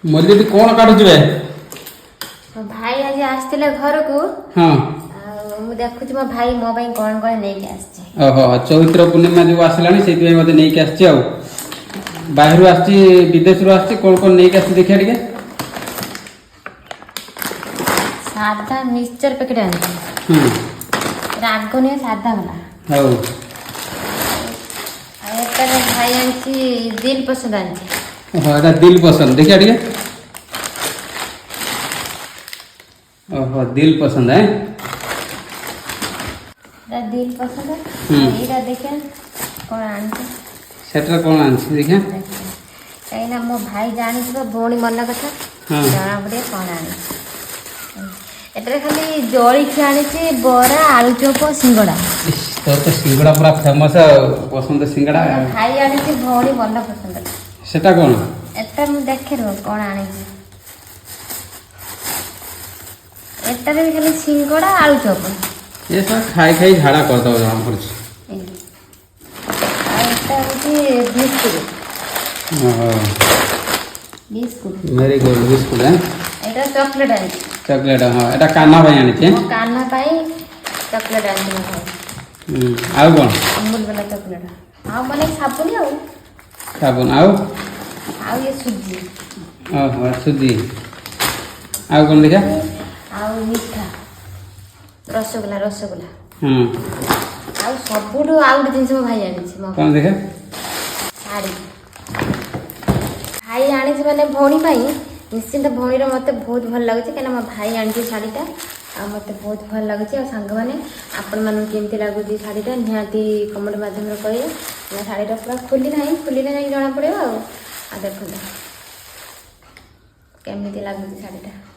मल्ली कौन काटुच बे भाई आज आसते घर को हाँ मु देखुची मो भाई मो भाई कौन कौन नहीं आसचे ओहो चैत्र पूर्णिमा जो आसलानी से मत नहीं आसची आ बाहर आसची विदेश रू आसची कौन कौन नहीं आसची देखिए टिके सादा मिक्सचर पैकेट आनी राग नहीं सादा वाला हाउ भाई आनी दिल पसंद आनी ओहो एटा दिल पसंद देखिए टिके ओहो दिल पसंद है दिल पसंद है एटा देखिए कौन आनी सेटर कौन आनी देखिए कहीं मो भाई जानी तो भौणी मन कथा जना पड़े कौन आनी एटा खाली जड़ी आनी बरा आलू चोप सिंगड़ा तो सिंगड़ा पूरा फेमस पसंद सिंगड़ा भाई आनी भौणी मन पसंद सेटा कौन एटा मु देखे रो कौन आनी एटा भी खाली सिंगड़ा आलू चोप ये सब खाई खाई झाड़ा कर दो जहाँ पर biscuit biscuit very good biscuit है एटा चॉकलेट आनी चॉकलेट हाँ एटा कान्हा भाई आनी छे कान्हा पाई चॉकलेट आनी भाई आउ कौन अमूल वाला चॉकलेट आउ माने साबुन आउ साबुन आउ ये सूजी ओहो सुजी आउ कौन देखा आउ मिठा रसगोला रसगोला हाँ आउ सबुठु आउ गोटे जिनिस मो भाई आनी कौन देखा शाढ़ी भाई आनी माने भौणी पाई निश्चिंत भौणीर मत बहुत भल लगे कहीं मो भाई आनी शाढ़ीटा आ मत बहुत भल लगे आ सांग मैंने आपण मन केमती लगुच शाढ़ीटा निहाती कमेंट माध्यम कहे शाढ़ीटा पूरा खोली ना जना पड़ो आ देखो केमती लगुच शाढ़ीटा